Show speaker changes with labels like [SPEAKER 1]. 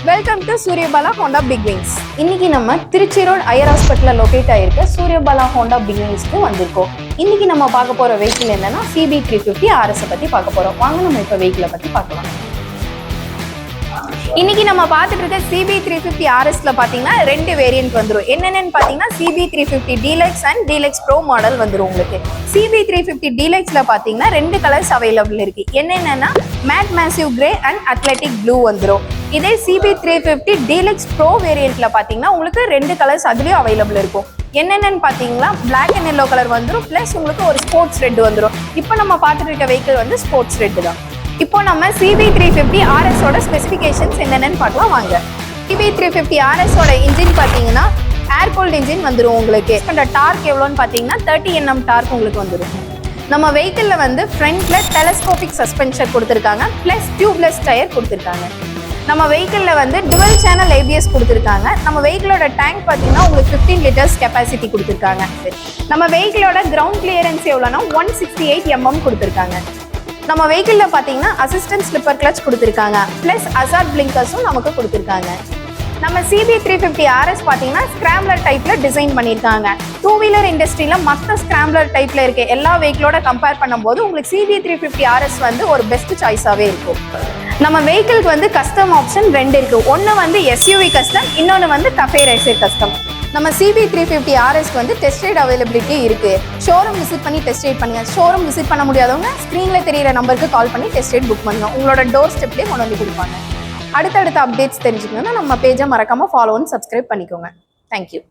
[SPEAKER 1] Welcome to Suryabala Honda big wings. இன்னைக்கு நம்ம Trichy road Iyer ஹாஸ்பிட்டல்ல லொகேட் ஆயிருக்க சூரியபாலா ஹோண்டா பிக் விங்ஸ்க்கு வந்திருக்கோம். இன்னைக்கு நம்ம பார்க்க போற வெஹிக்கிள் என்னன்னா CB350 RS பத்தி பார்க்க போறோம். வாங்க நம்ம இப்ப வெஹிக்கிளை பத்தி பார்க்கலாம். இன்னைக்கு நம்ம பார்த்துட்டு இருக்க CB350 RSல பாத்தீங்கன்னா ரெண்டு வேரியன்ட் வந்துடும். என்னென்னு பாத்தீங்கன்னா CB350 Deluxe and Deluxe Pro model வந்துடும். உங்களுக்கு CB350 Deluxeல பாத்தீங்கன்னா ரெண்டு கலர்ஸ் அவைலபிள் இருக்கு. என்னென்னா matte massive grey and athletic blue வந்துடும். இதே CB350 Deluxe Pro வேரியன்ட்ல பாத்தீங்கன்னா உங்களுக்கு ரெண்டு கலர்ஸ் அதுலயும் அவைலபிள் இருக்கும். என்னென்னு பாத்தீங்கன்னா பிளாக் அண்ட் எல்லோ கலர் வந்துடும், பிளஸ் உங்களுக்கு ஒரு ஸ்போர்ட்ஸ் ரெட் வந்துடும். இப்போ நம்ம பார்த்துட்டு இருக்க வெஹிக்கிள் வந்து ஸ்போர்ட்ஸ் ரெட் தான். இப்போ நம்ம CB350 RS ஓட ஸ்பெசிஃபிகேஷன்ஸ் என்னென்னு பார்க்கலாம் வாங்க. CB350 RS ஓட இன்ஜின் பார்த்தீங்கன்னா ஏர் கூல்ட் இன்ஜின் வந்துடும். உங்களுக்கு அந்த டார்க் எவ்வளோன்னு பார்த்தீங்கன்னா 30 Nm டார்க் உங்களுக்கு வந்துடும். நம்ம வெஹிக்கிளில் வந்து ஃப்ரண்ட்ல டெலஸ்கோபிக் சஸ்பென்ஷன் கொடுத்துருக்காங்க, ப்ளஸ் டியூப்லெஸ் டயர் கொடுத்துருக்காங்க. நம்ம வெஹிக்கிளில் வந்து டுவல் சேனல் ABS கொடுத்துருக்காங்க. நம்ம வெஹிக்கிளோட டேங்க் பார்த்தீங்கன்னா உங்களுக்கு 15 லிட்டர்ஸ் கெப்பாசிட்டி கொடுத்துருக்காங்க. நம்ம வெஹிக்கிளோட கிரவுண்ட் கிளியரன்ஸ் எவ்வளோனா 168 mm கொடுத்துருக்காங்க. நம்ம வெஹிக்கிளில் பார்த்தீங்கன்னா அசிஸ்டன்ட் ஸ்லிப்பர் கிளச் கொடுத்துருக்காங்க, ப்ளஸ் அசார்ட் பிளிங்கர்ஸும் நமக்கு கொடுத்துருக்காங்க. நம்ம CB350 RS பார்த்தீங்கன்னா ஸ்கிராம்லர் டைப்பில் டிசைன் பண்ணியிருக்காங்க. டூ வீலர் இண்டஸ்ட்ரியில் மற்ற ஸ்கிராம்லர் டைப்பில் இருக்க எல்லா வெஹிக்கிளோட கம்பேர் பண்ணும்போது உங்களுக்கு CB350 RS வந்து ஒரு பெஸ்ட் சாய்ஸாகவே இருக்கும். நம்ம வெஹிக்கிளுக்கு வந்து கஸ்டம் ஆப்ஷன் ரெண்டு இருக்குது. ஒன்று வந்து SUV கஸ்டம், இன்னொன்று வந்து கஃபே ரேசர் கஸ்டம். நம்ம CB350 RS வந்து டெஸ்ட் ரைட் அவைலபிலிட்டி இருக்கு. ஷோரூம் விசிட் பண்ணி டெஸ்ட் ரைட் பண்ணுங்க. ஷோரூம் விசிட் பண்ண முடியாதவங்க ஸ்க்ரீன்ல தெரியிற நம்பருக்கு கால் பண்ணி டெஸ்ட் ரைட் புக் பண்ணுங்க. உங்களோட டோர் ஸ்டெப்லேயே கொண்டு வந்து கொடுப்பாங்க. அடுத்தடுத்த அப்டேட்ஸ் தெரிஞ்சுக்கணும்னா நம்ம பேஜை மறக்காம ஃபாலோ அண்ட் சப்ஸ்கிரைப் பண்ணிக்கோங்க. தேங்க்யூ.